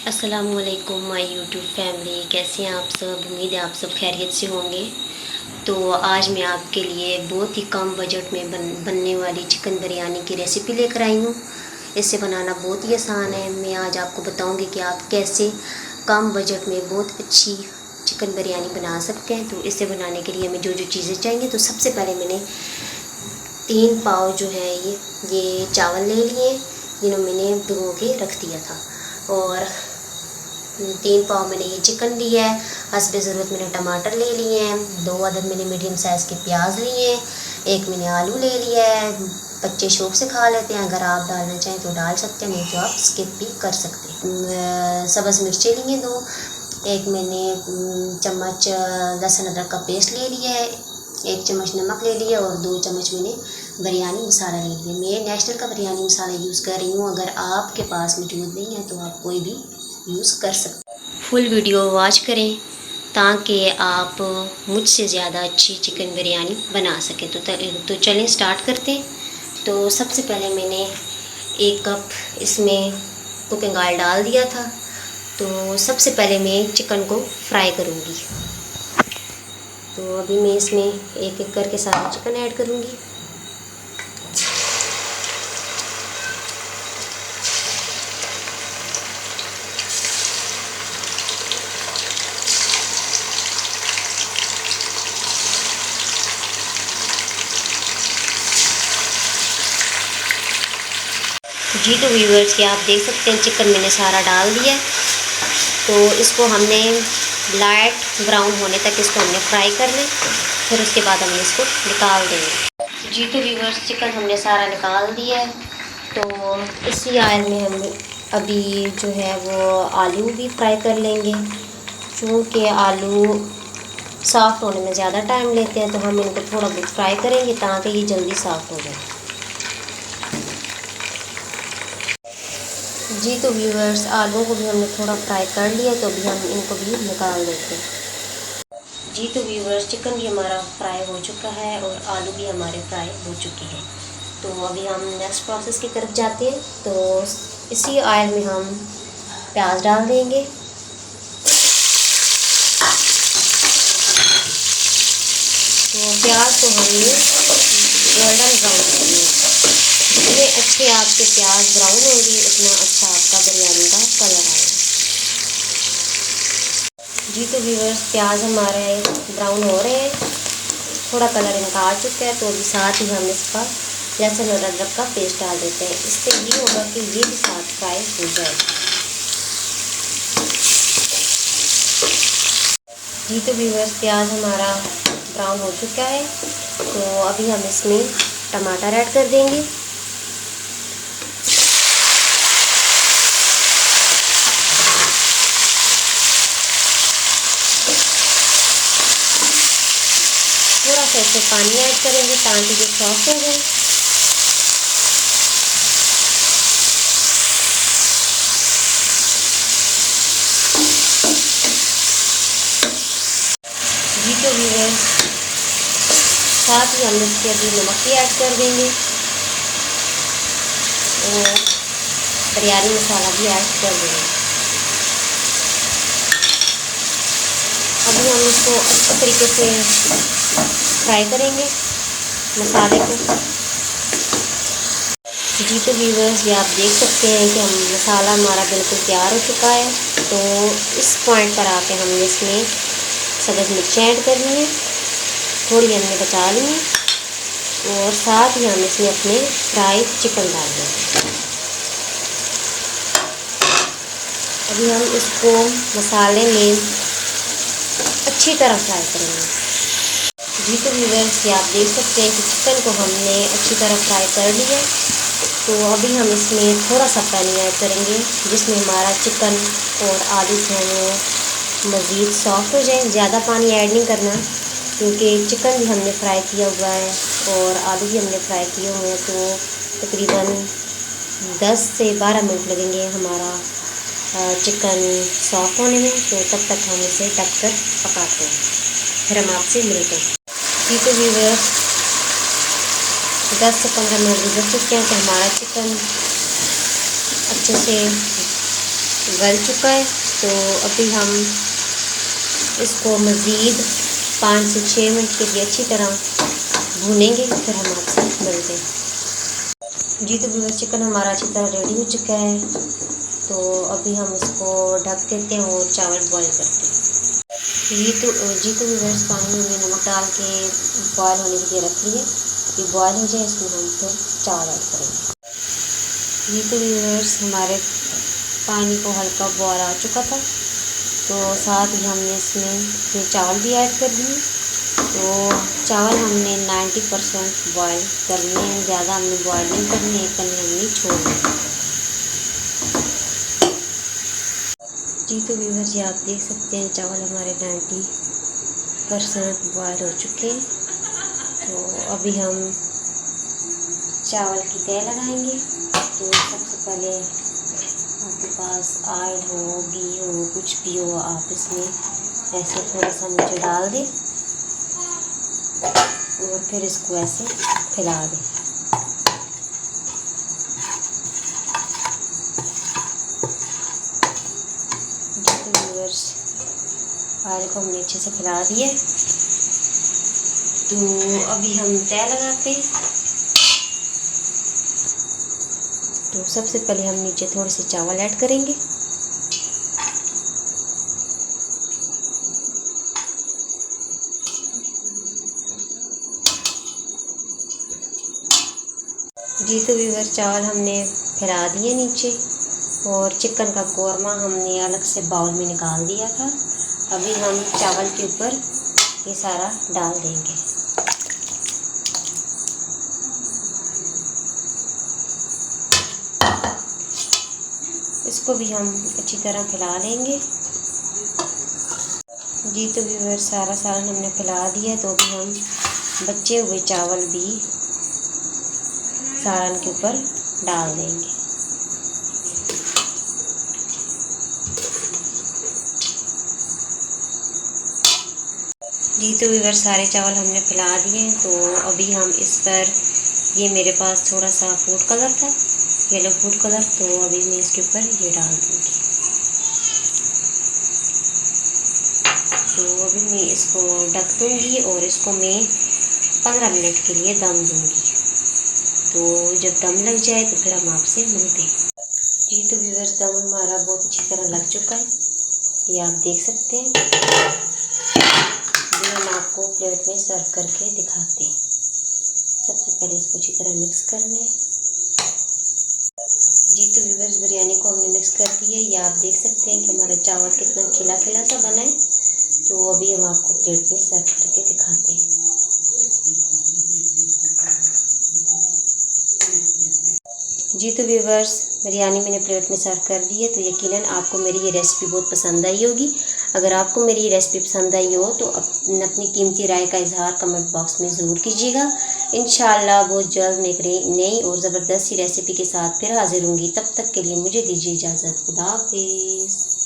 अस्सलामुअलैकुम my YouTube family, कैसे हैं आप सब। उम्मीद है आप सब खैरियत से होंगे। तो आज मैं आपके लिए बहुत ही कम बजट में बनने वाली चिकन बिरयानी की रेसिपी लेकर आई हूँ। इसे बनाना बहुत ही आसान है। मैं आज आपको बताऊँगी कि आप कैसे कम बजट में बहुत अच्छी चिकन बिरयानी बना सकते हैं। तो इसे बनाने के लिए हमें जो जो चीज़ें चाहिए, तो सबसे पहले मैंने 3 पाव जो है ये चावल ले लिए, जिन्हें मैंने भिगो के रख दिया था। और 3 पाव मैंने ये चिकन लिया है। हस्बे ज़रूरत मैंने टमाटर ले लिए हैं। 2 अदद मैंने मीडियम साइज़ के प्याज लिए हैं। 1 मैंने आलू ले लिया है। बच्चे शौक से खा लेते हैं, अगर आप डालना चाहें तो डाल सकते हैं, नहीं तो आप स्किप भी कर सकते हैं। सब्ज़ मिर्चें लिए 2। 1 मैंने चम्मच लहसुन अदरक का पेस्ट ले लिया है। 1 चम्मच नमक ले लिया और 2 चम्मच मैंने बिरयानी मसाला ले लिया। मैं नेशनल का बिरयानी मसाला यूज़ कर रही हूँ। अगर आपके पास मौजूद नहीं है तो आप कोई भी यूज़ कर सकते हैं। फुल वीडियो वॉच करें ताकि आप मुझसे ज़्यादा अच्छी चिकन बिरयानी बना सकें। तो चलें स्टार्ट करते हैं। तो सबसे पहले मैंने 1 कप इसमें कुकिंग ऑयल डाल दिया था। तो सबसे पहले मैं चिकन को फ्राई करूँगी। तो अभी मैं इसमें एक एक करके सारा चिकन ऐड करूँगी। जी तो व्यूअर्स, कि आप देख सकते हैं चिकन मैंने सारा डाल दिया। तो इसको हमने लाइट ब्राउन होने तक इसको हमने फ्राई करना है, फिर उसके बाद हमने इसको निकाल देंगे। जी तो व्यूअर्स, चिकन हमने सारा निकाल दिया है। तो इसी ऑयल में हम अभी जो है वो आलू भी फ्राई कर लेंगे। क्योंकि आलू सॉफ्ट होने में ज़्यादा टाइम लेते हैं, तो हम इनको थोड़ा बहुत फ्राई करेंगे ताकि ये जल्दी सॉफ्ट हो जाए। जी तो व्यूअर्स, आलू को भी हमने थोड़ा फ्राई कर लिया, तो अभी हम इनको भी निकाल देते हैं। जी तो व्यूअर्स, चिकन भी हमारा फ्राई हो चुका है और आलू भी हमारे फ्राई हो चुके हैं। तो अभी हम नेक्स्ट प्रोसेस की तरफ जाते हैं। तो इसी ऑयल में हम प्याज डाल देंगे। तो प्याज को हमने गोल्डन ब्राउन करना है। जितने अच्छे आपके प्याज ब्राउन होंगे उतना अच्छा आपका बिरयानी का कलर आएगा। जी तो व्यूअर्स, प्याज हमारे ब्राउन हो रहे हैं, थोड़ा कलर इनका आ चुका है। तो अभी साथ ही हम इसका लहसुन और अदरक का पेस्ट डाल देते हैं। इससे ये होगा कि ये भी साथ फ्राई हो जाएगा। जी तो व्यूअर्स, प्याज हमारा ब्राउन हो चुका है। तो अभी हम इसमें टमाटर ऐड कर देंगे। थोड़ा सा इसमें पानी ऐड करेंगे ताकि ये सॉफ्ट हो जाए। जी तो व्यूअर्स, साथ ही हम इसके अभी नमक भी ऐड कर देंगे और बिरयानी मसाला भी ऐड कर देंगे। अभी हम इसको अच्छे तरीके से फ्राई करेंगे मसाले को। जी तो व्यूअर्स, ये आप देख सकते हैं कि हम मसाला हमारा बिल्कुल तैयार हो चुका है। तो इस पॉइंट पर आके हमने इसमें सब्ज़ मिर्चें ऐड करनी है, थोड़ी हमने बचा ली है। और साथ ही हम इसमें अपने फ्राई चिकन डाल देंगे। अभी हम इसको मसाले में अच्छी तरह फ्राई करेंगे। जी तो व्यूअर्स, ये आप देख सकते हैं कि चिकन को हमने अच्छी तरह फ्राई कर लिया। तो अभी हम इसमें थोड़ा सा पानी ऐड करेंगे, जिसमें हमारा चिकन और आलू जो है वो मज़ीद सॉफ्ट हो जाए। ज़्यादा पानी ऐड नहीं करना, क्योंकि चिकन भी हमने फ्राई किया हुआ है और आलू भी हमने फ्राई किए हुए हैं। तो तकरीबन 10 से 12 मिनट लगेंगे हमारा चिकन सॉफ्ट होने में। तो तब तक हम इसे ढक कर पकाते हैं, फिर हम आपसे मिलते हैं। जी तो व्यूअर्स, 10 से 15 मिनट गुजर चुके हैं। तो हमारा चिकन अच्छे से गल चुका है। तो अभी हम इसको मज़ीद 5 से 6 मिनट के लिए अच्छी तरह भूनेंगे, फिर हम आपसे मिलते हैं। जी तो व्यूअर्स, चिकन हमारा अच्छी तरह रेडी हो चुका है। तो अभी हम इसको ढक देते हैं और चावल बॉईल करते हैं। जी तो व्यूअर्स, पानी में हमने नमक डाल के बॉयल होने के लिए रख लिया। ये बॉयल हो जाए, इसमें हम फिर चावल ऐड करेंगे। जी तो व्यूअर्स, हमारे पानी को हल्का बॉयल आ चुका था, तो साथ ही हमने इसमें फिर चावल भी ऐड कर दिए। तो चावल हमने 90% बॉयल करने हैं, ज़्यादा हमने बॉयल नहीं करने, एक करने हमने छोड़ने। जी तो व्यूअर्स, ये आप देख सकते हैं चावल हमारे 90% बॉयल हो चुके हैं। तो अभी हम चावल की तह लगाएंगे। तो सबसे पहले आपके पास ऑयल हो, घी हो, कुछ भी हो, आप इसमें ऐसे थोड़ा सा नीचे डाल दें और फिर इसको ऐसे फैला दें। तो व्यूअर्स, ऑयल को हमने अच्छे से फैला दिया। तो अभी हम तय लगाते हैं। तो सबसे पहले हम नीचे थोड़े से चावल ऐड करेंगे। जी तो व्यूअर्स, चावल हमने फैला दिए नीचे, और चिकन का कोरमा हमने अलग से बाउल में निकाल दिया था। अभी हम चावल के ऊपर ये सारा डाल देंगे। इसको भी हम अच्छी तरह फैला लेंगे। जी तो व्यूअर्स, सारा सालन हमने फैला दिया। तो अभी हम बचे हुए चावल भी सालन के ऊपर डाल देंगे। जी तो व्यूअर्स, सारे चावल हमने फैला दिए। तो अभी हम इस पर, ये मेरे पास थोड़ा सा फूड कलर था, येलो फूड कलर, तो अभी मैं इसके ऊपर ये डाल दूँगी। तो अभी मैं इसको ढक दूँगी और इसको मैं 15 मिनट के लिए दम दूँगी। तो जब दम लग जाए तो फिर हम आपसे मिलते हैं। जी तो व्यूअर्स, दम हमारा बहुत अच्छी तरह लग चुका है, ये आप देख सकते हैं। अभी हम आपको प्लेट में सर्व करके दिखाते हैं। सबसे पहले इसको अच्छी तरह मिक्स करना है। जी तो व्यूअर्स, बिरयानी को हमने मिक्स कर दिया। ये आप देख सकते हैं कि हमारा चावल कितना खिला खिला सा बना है। तो अभी हम आपको प्लेट में सर्व करके दिखाते हैं। जी तो व्यूअर्स, बिरयानी मैंने प्लेट में सर्व कर दी है। तो यकीनन आपको मेरी ये रेसिपी बहुत पसंद आई होगी। अगर आपको मेरी ये रेसिपी पसंद आई हो तो अपनी कीमती राय का इजहार कमेंट बॉक्स में ज़रूर कीजिएगा। इंशाअल्लाह बहुत जल्द मैं एक नई और ज़बरदस्त सी रेसिपी के साथ फिर हाजिर होंगी। तब तक के लिए मुझे दीजिए इजाज़त। खुदा हाफिज़।